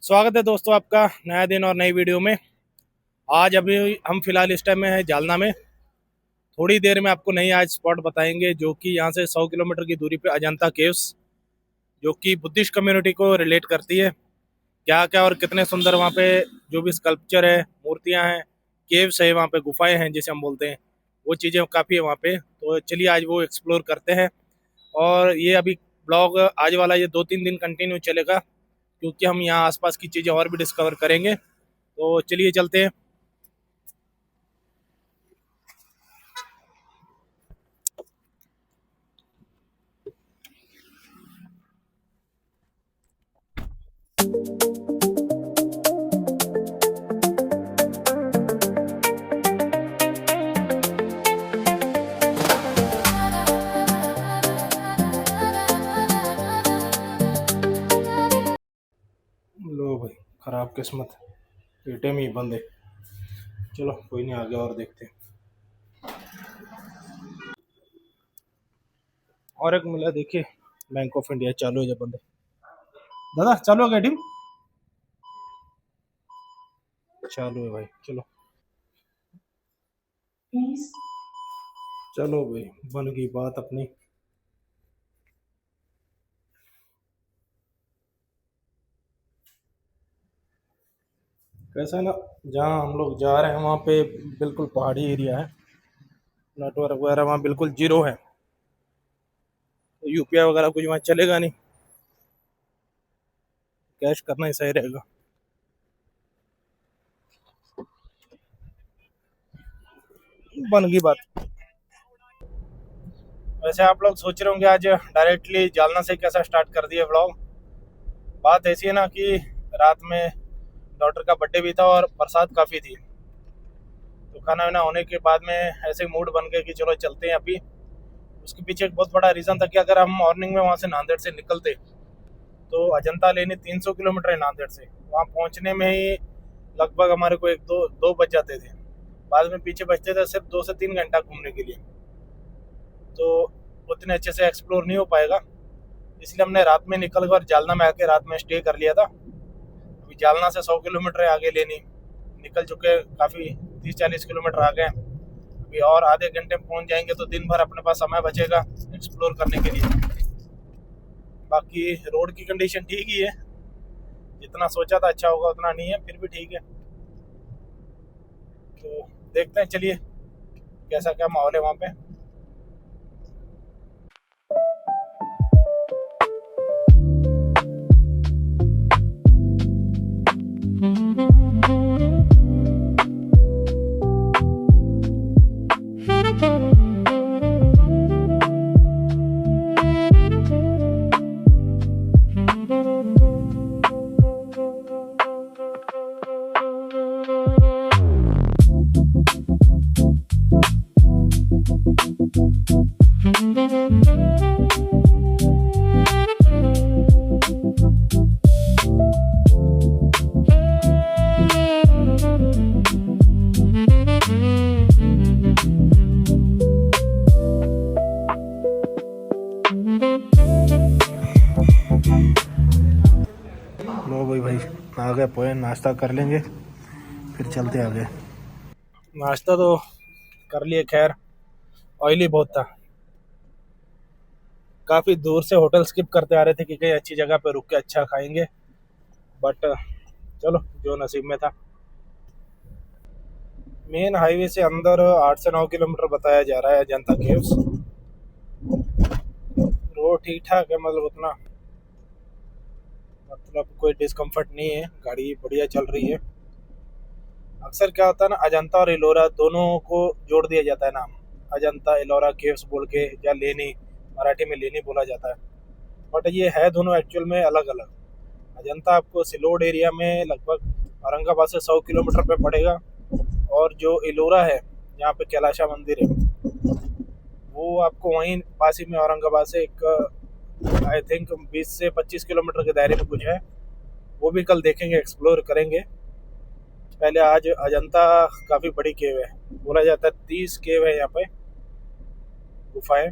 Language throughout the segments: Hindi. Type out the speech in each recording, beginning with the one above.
स्वागत है दोस्तों आपका नया दिन और नई वीडियो में। आज अभी हम फिलहाल इस टाइम में है जालना में। थोड़ी देर में आपको नई आज स्पॉट बताएंगे जो कि यहाँ से 100 किलोमीटर की दूरी पे अजंता केव्स, जो कि बुद्धिस्ट कम्युनिटी को रिलेट करती है। क्या क्या और कितने सुंदर वहाँ पे जो भी स्कल्पचर है, मूर्तियाँ हैं, केव्स है, वहाँ पे गुफाएं हैं जिसे हम बोलते हैं, वो चीज़ें काफ़ी है वहाँ पे। तो चलिए आज वो एक्सप्लोर करते हैं। और ये अभी ब्लॉग आज वाला ये 2-3 दिन कंटिन्यू चलेगा, क्योंकि हम यहाँ आसपास की चीज़ें और भी डिस्कवर करेंगे। तो चलिए चलते हैं। लो भाई, खराब किस्मत, एटीएम ही बंद है। चलो कोई नहीं, आगे और देखते हैं। और एक मिला, देखिए बैंक ऑफ इंडिया चालू है जब बंद है। दादा चालू हो गया एटीएम? चालू है भाई, चलो चलो भाई, बन गई बात अपनी। कैसा है ना, जहाँ हम लोग जा रहे हैं वहाँ पे बिल्कुल पहाड़ी एरिया है। नेटवर्क वगैरह वहाँ बिल्कुल जीरो है, तो यूपीआई वगैरह कुछ वहाँ चलेगा नहीं। कैश करना ही सही रहेगा। बन गई बात। वैसे आप लोग सोच रहे होंगे आज डायरेक्टली जालना से कैसा स्टार्ट कर दिया व्लॉग। बात ऐसी है ना कि रात में डॉटर का बर्थडे भी था और बरसात काफ़ी थी, तो खाना वाना होने के बाद में ऐसे मूड बन गए कि चलो चलते हैं अभी। उसके पीछे एक बहुत बड़ा रीज़न था कि अगर हम मॉर्निंग में वहाँ से नांदेड़ से निकलते तो अजंता लेने 300 किलोमीटर है नांदेड़ से, वहाँ पहुँचने में ही लगभग हमारे को एक दो दो बज जाते थे। बाद में पीछे बचते थे सिर्फ 2 से 3 घंटा घूमने के लिए, तो उतने अच्छे से एक्सप्लोर नहीं हो पाएगा। इसलिए हमने रात में निकल कर जालना में आके रात में स्टे कर लिया था। अभी जालना से 100 किलोमीटर आगे लेनी निकल चुके, काफ़ी 30-40 किलोमीटर आ गए। अभी और आधे घंटे में पहुंच जाएंगे तो दिन भर अपने पास समय बचेगा एक्सप्लोर करने के लिए। बाकी रोड की कंडीशन ठीक ही है, जितना सोचा था अच्छा होगा उतना नहीं है, फिर भी ठीक है। तो देखते हैं, चलिए कैसा क्या माहौल है वहाँ पे। लो भाई आ गए पोए, नाश्ता कर लेंगे फिर चलते आगे। नाश्ता तो कर लिए, खैर ऑयली बहुत था। काफ़ी दूर से होटल स्किप करते आ रहे थे कि कहीं अच्छी जगह पे रुक के अच्छा खाएंगे, बट चलो जो नसीब में था। मेन हाईवे से अंदर 8 से 9 किलोमीटर बताया जा रहा है अजंता केव्स। रोड ठीक ठाक है, मतलब उतना मतलब कोई डिस्कम्फर्ट नहीं है, गाड़ी बढ़िया चल रही है। अक्सर क्या होता है ना, अजंता और एलोरा दोनों को जोड़ दिया जाता है नाम, अजंता एलोरा केव्स बोल के, या लेनी, मराठी में लेनी बोला जाता है। बट ये है दोनों एक्चुअल में अलग अलग। अजंता आपको सिलोड एरिया में लगभग औरंगाबाद से 100 किलोमीटर पे पड़ेगा, और जो एलोरा है जहाँ पे कैलाशा मंदिर है वो आपको वहीं पास ही में औरंगाबाद से एक आई थिंक 20 से 25 किलोमीटर के दायरे में कुछ है। वो भी कल देखेंगे, एक्सप्लोर करेंगे। पहले आज अजंता काफ़ी बड़ी केव है, बोला जाता है 30 केव है यहाँ पे, गुफाएं,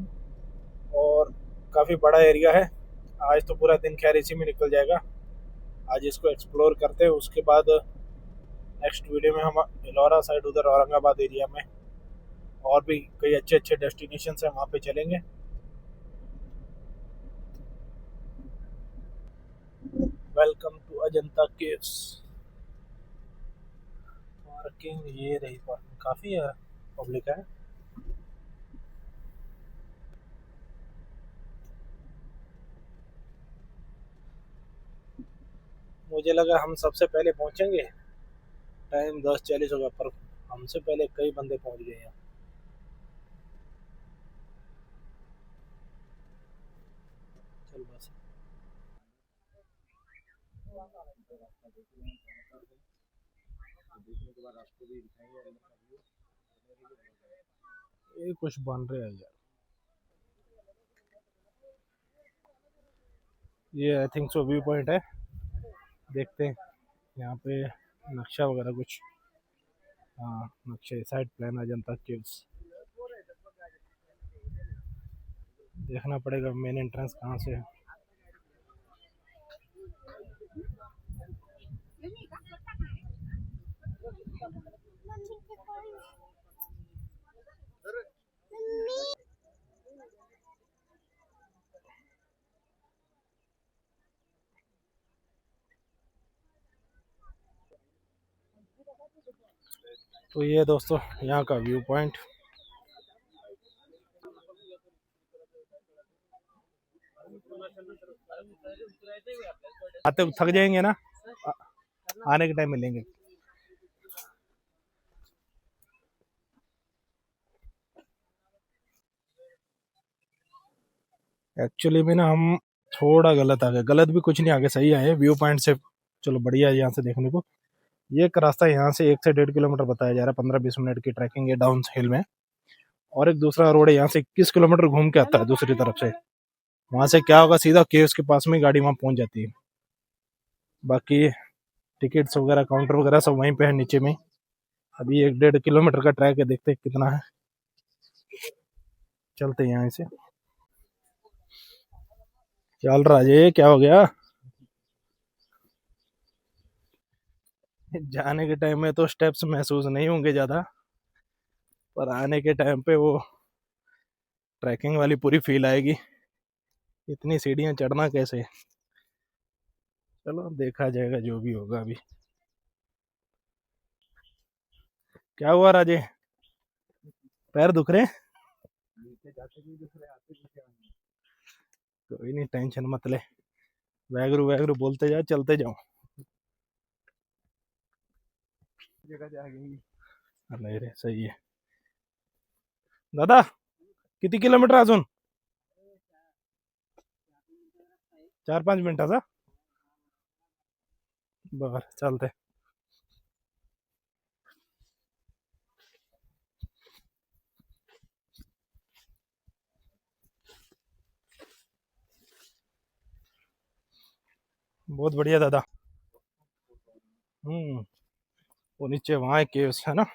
और काफ़ी बड़ा एरिया है। आज तो पूरा दिन खैर इसी में निकल जाएगा। आज इसको एक्सप्लोर करते हैं। उसके बाद नेक्स्ट वीडियो में हम एलोरा साइड उधर औरंगाबाद एरिया में और भी कई अच्छे अच्छे डेस्टिनेशन हैं, वहाँ पे चलेंगे। Welcome to Ajanta caves. Parking ये रही, पार्किंग काफ़ी है, पब्लिक है। मुझे लगा हम सबसे पहले पहुंचेंगे, टाइम 10:40 होगा, पर हमसे पहले कई बंदे पहुंच गए हैं। चल बस। ये कुछ बन रहा है यार, ये I think so view point है। देखते हैं यहाँ पे नक्शा वगैरह कुछ। हाँ, नक्शे साइड प्लान अजंता केव्स देखना पड़ेगा, मेन एंट्रेंस कहाँ से है। तो ये दोस्तों यहाँ का व्यू पॉइंट। आते थक जाएंगे ना, आने के टाइम मिलेंगे। एक्चुअली में ना हम थोड़ा गलत आ गए, गलत भी कुछ नहीं, आगे सही आए व्यू पॉइंट से। चलो बढ़िया है यहाँ से देखने को। ये एक रास्ता यहाँ से 1 से 1.5 किलोमीटर बताया जा रहा है, 15-20 मिनट की ट्रैकिंग है डाउन हिल में। और एक दूसरा रोड है यहाँ से 21 किलोमीटर घूम के आता है दूसरी तरफ से। वहां से क्या होगा, सीधा केव्स के पास में गाड़ी वहां पहुंच जाती है। बाकी टिकट्स वगैरह काउंटर वगैरह सब वहीं पे है नीचे में। अभी 1-1.5 किलोमीटर का ट्रैक है, देखते हैं कितना है। चलते हैं यहाँ से। चल राजे, क्या हो गया? जाने के टाइम में तो स्टेप्स महसूस नहीं होंगे ज़्यादा, पर आने के टाइम पे वो ट्रैकिंग वाली पूरी फील आएगी। इतनी सीढ़ियाँ चढ़ना कैसे, चलो देखा जाएगा जो भी होगा। अभी क्या हुआ राजे, पैर दुख रहे? कोई नहीं, टेंशन मत ले, वैगरू वैगरू बोलते जाओ, चलते जाओ। नहीं रे, सही है दादा। किती किलोमीटर अजून? 4-5 मिनिटाचा? बर, चालतंय। बहुत बढ़िया दादा। वो नीचे वहाँ केव्स है ना,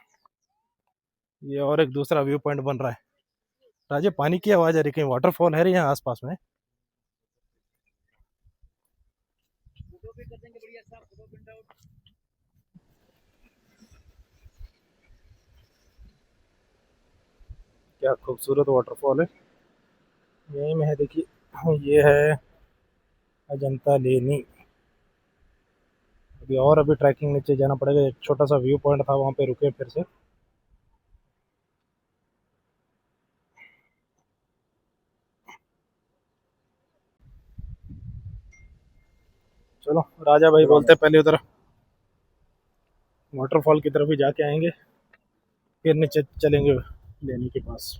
ये और एक दूसरा व्यू पॉइंट बन रहा है। राजे पानी की आवाज आ रही, कहीं वाटरफॉल है यहाँ आसपास में? क्या खूबसूरत वाटरफॉल है, यही में है, देखिए ये है अजंता लेनी। अभी और अभी ट्रैकिंग नीचे जाना पड़ेगा, एक छोटा सा व्यू पॉइंट था वहाँ पे रुके फिर से। चलो राजा भाई बोलते पहले उधर वाटरफॉल की तरफ ही जाके आएंगे, फिर नीचे चलेंगे लेनी के पास।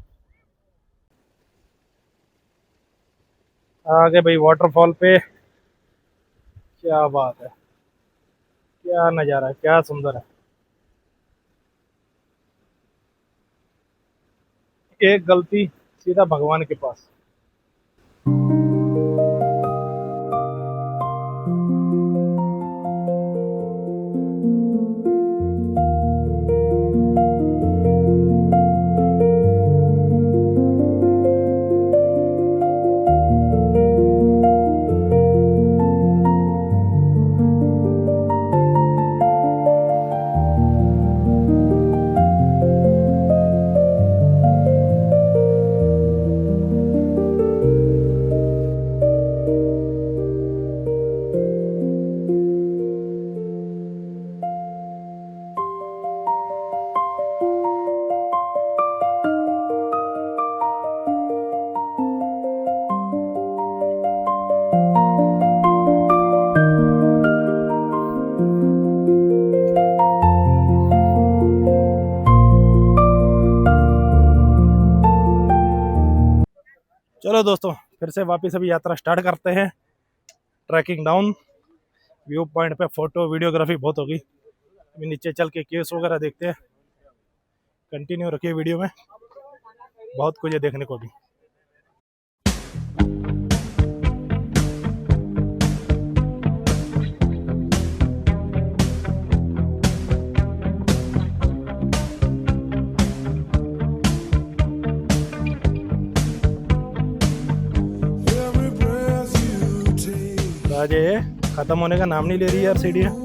आ गए भाई वाटरफॉल पे। क्या बात है, क्या नज़ारा है, क्या सुंदर है। एक गलती, सीधा भगवान के पास। चलो दोस्तों, फिर से वापस अभी यात्रा स्टार्ट करते हैं। ट्रैकिंग डाउन व्यू पॉइंट पे फोटो वीडियोग्राफी बहुत होगी। अभी नीचे चल के केव्स वगैरह देखते हैं। कंटिन्यू रखिए वीडियो में, बहुत कुछ है देखने को भी। आज ये खत्म होने का नाम नहीं ले रही यार सीढ़ियाँ।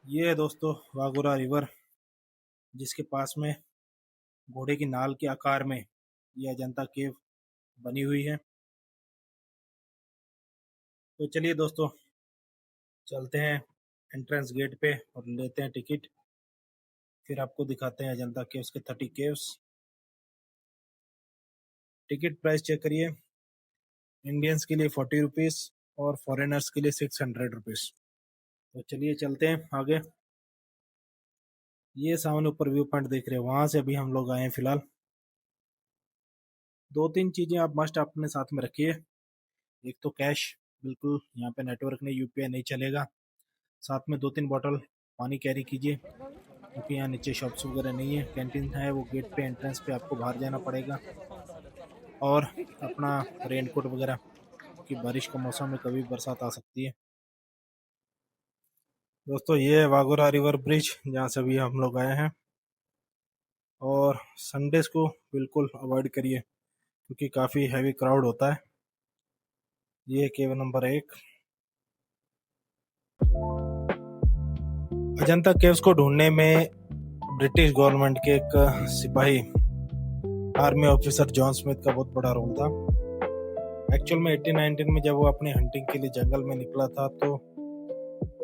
ये है दोस्तों वागोरा रिवर, जिसके पास में घोड़े की नाल के आकार में ये अजंता केव बनी हुई है। तो चलिए दोस्तों, चलते हैं एंट्रेंस गेट पे और लेते हैं टिकट। फिर आपको दिखाते हैं अजंता केव्स के 30 केव्स। टिकट प्राइस चेक करिए। इंडियंस के लिए 40 रुपीज़ और फॉरेनर्स के लिए 600 रुपीज़। तो चलिए चलते हैं आगे। ये सामने ऊपर व्यू पॉइंट देख रहे हैं, वहां से अभी हम लोग आए हैं फिलहाल। 2-3 चीजें आप मस्ट अपने साथ में रखिए। एक तो कैश, बिल्कुल यहाँ पे नेटवर्क नहीं, यूपीआई नहीं चलेगा। साथ में 2-3 बॉटल पानी कैरी कीजिए, क्योंकि यहाँ नीचे शॉप्स वगैरह नहीं है। कैंटीन है वो गेट पे, एंट्रेंस पे आपको बाहर जाना पड़ेगा। और अपना रेनकोट वगैरह, क्योंकि बारिश का मौसम में कभी बरसात आ सकती है। दोस्तों ये है वागोरा रिवर ब्रिज, जहाँ से अभी हम लोग आए हैं। और संडेज को बिल्कुल अवॉइड करिए, क्योंकि काफ़ी हैवी क्राउड होता है। ये केव नंबर 1। अजंता केव्स को ढूंढने में ब्रिटिश गवर्नमेंट के एक सिपाही आर्मी ऑफिसर जॉन स्मिथ का बहुत बड़ा रोल था। एक्चुअल में 1819 में जब वो अपनी हंटिंग के लिए जंगल में निकला था, तो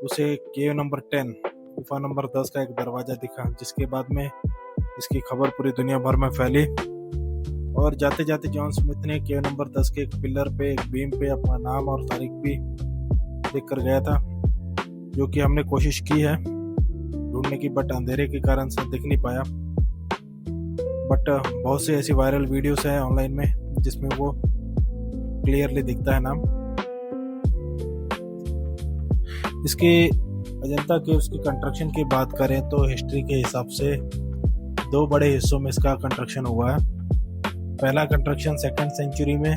उसे केव नंबर 10, गुफा नंबर 10 का एक दरवाजा दिखा, जिसके बाद में इसकी खबर पूरी दुनिया भर में फैली। और जाते जाते जॉन स्मिथ ने केव नंबर 10 के एक पिलर पे, एक बीम पे अपना नाम और तारीख भी लिख कर गया था, जो कि हमने कोशिश की है ढूंढने की, बट अंधेरे के कारण से दिख नहीं पाया। बट बहुत सी ऐसी वायरल वीडियोस हैं ऑनलाइन में जिसमें वो क्लियरली दिखता है नाम। इसकी अजंता केव्स की कंस्ट्रक्शन की बात करें तो हिस्ट्री के हिसाब से 2 बड़े हिस्सों में इसका कंस्ट्रक्शन हुआ है। पहला कंस्ट्रक्शन 2nd सेंचुरी में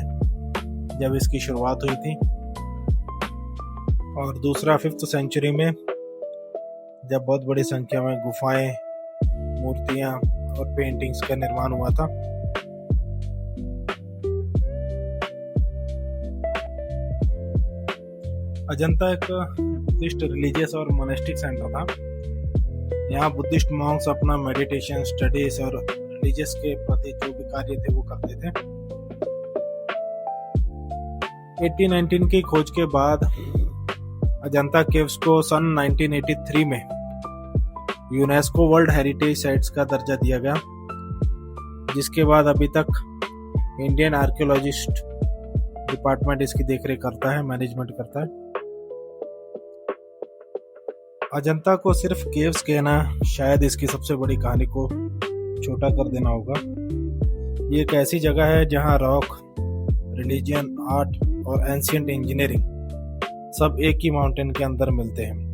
जब इसकी शुरुआत हुई थी, और दूसरा 5th सेंचुरी में जब बहुत बड़ी संख्या में गुफाएं, मूर्तियां और पेंटिंग्स का निर्माण हुआ था। अजंता एक बुद्धिस्ट रिलीजियस और मोनेस्टिक सेंटर था। यहाँ बुद्धिस्ट मॉन्क्स अपना मेडिटेशन, स्टडीज और रिलीजियस के प्रति जो भी कार्य थे वो करते थे। 1819 की खोज के बाद अजंता केव्स को सन 1983 में यूनेस्को वर्ल्ड हेरिटेज साइट्स का दर्जा दिया गया, जिसके बाद अभी तक इंडियन आर्कियोलॉजिस्ट डिपार्टमेंट इसकी देखरेख करता है, मैनेजमेंट करता है। अजंता को सिर्फ केव्स कहना शायद इसकी सबसे बड़ी कहानी को छोटा कर देना होगा। ये एक ऐसी जगह है जहां रॉक, रिलीजियन, आर्ट और एंशिएंट इंजीनियरिंग सब एक ही माउंटेन के अंदर मिलते हैं।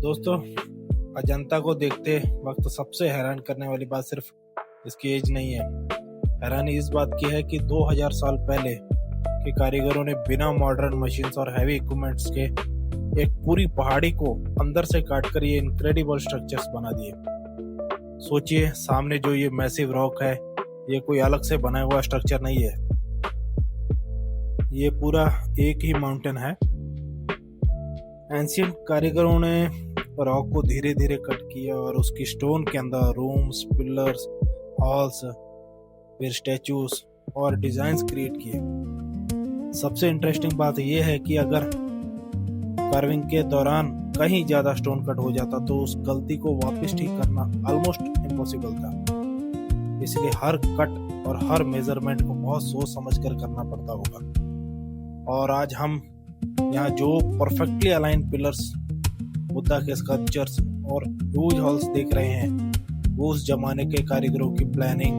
दोस्तों, अजंता को देखते वक्त सबसे हैरान करने वाली बात सिर्फ इसकी एज नहीं है। हैरानी इस बात की है कि 2000 साल पहले के कारीगरों ने बिना मॉडर्न मशीन्स और हैवी इक्विपमेंट्स के एक पूरी पहाड़ी को अंदर से काटकर ये इनक्रेडिबल स्ट्रक्चर्स बना दिए। सोचिए, सामने जो ये मैसिव रॉक है, ये कोई अलग से बना हुआ स्ट्रक्चर नहीं है, ये पूरा एक ही माउंटेन है। एंशिएंट कारीगरों ने रॉक को धीरे धीरे कट किया और उसकी स्टोन के अंदर रूम्स, पिलर्स, हॉल्स, फिर स्टैचूज और डिजाइन्स क्रिएट किए। सबसे इंटरेस्टिंग बात यह है कि अगर कार्विंग के दौरान कहीं ज्यादा स्टोन कट हो जाता तो उस गलती को वापस ठीक करना ऑलमोस्ट इम्पॉसिबल था। इसलिए हर कट और हर मेजरमेंट को बहुत सोच समझ कर करना पड़ता होगा। और आज हम यहाँ जो परफेक्टली अलाइन पिलर्स, बुद्धा के स्कल्पचर्स और ह्यूज हॉल्स देख रहे हैं, वो उस जमाने के कारीगरों की प्लानिंग,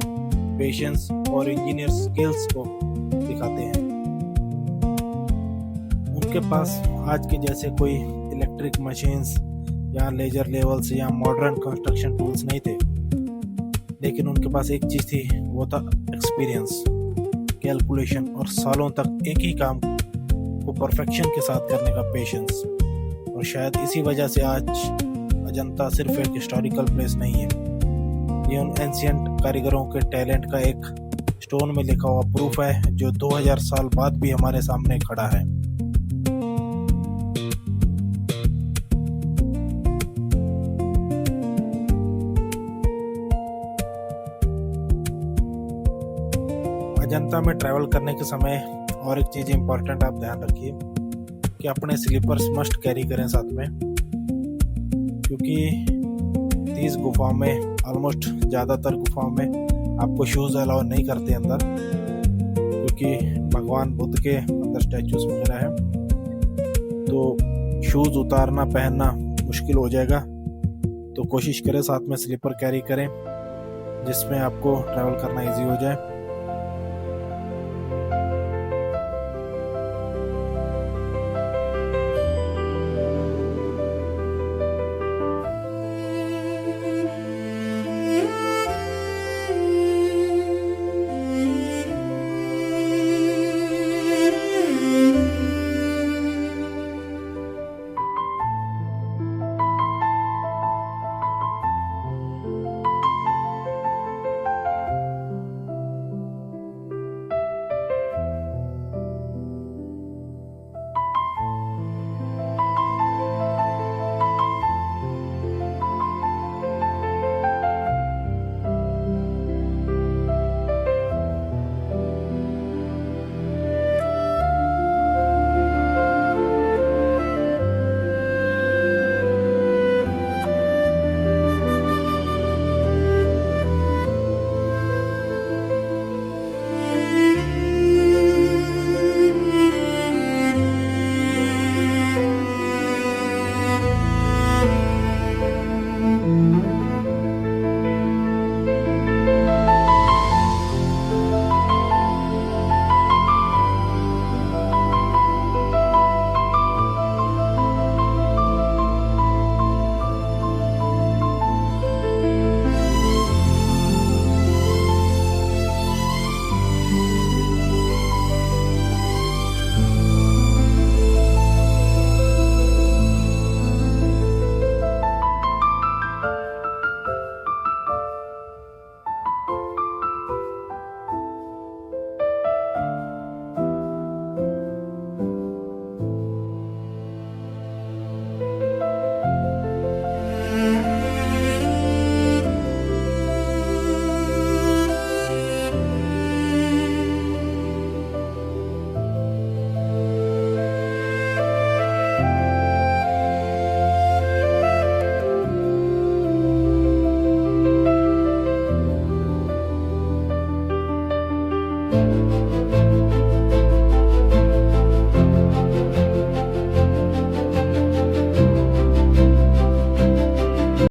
पेशेंस और इंजीनियर स्किल्स को दिखाते हैं। उनके पास आज के जैसे कोई इलेक्ट्रिक मशीन्स या लेजर लेवल्स या मॉडर्न कंस्ट्रक्शन टूल्स नहीं थे, लेकिन उनके पास एक चीज थी, वो था एक्सपीरियंस, कैलकुलेशन और सालों तक एक ही काम को परफेक्शन के साथ करने का पेशेंस। और शायद इसी वजह से आज अजंता सिर्फ एक हिस्टोरिकल प्लेस नहीं है, ये उन एंशिएंट कारीगरों के टैलेंट का एक स्टोन में लिखा हुआ प्रूफ है जो 2000 साल बाद भी हमारे सामने खड़ा है। अजंता में ट्रैवल करने के समय और एक चीज इम्पोर्टेंट आप ध्यान रखिए कि अपने स्लीपर्स मस्ट कैरी करें साथ में, क्योंकि इस गुफा में ऑलमोस्ट ज़्यादातर गुफाओं में आपको शूज़ अलाउ नहीं करते अंदर, क्योंकि भगवान बुद्ध के अंदर स्टैचूज वगैरह है, तो शूज़ उतारना पहनना मुश्किल हो जाएगा। तो कोशिश करें साथ में स्लीपर कैरी करें जिसमें आपको ट्रैवल करना इजी हो जाए।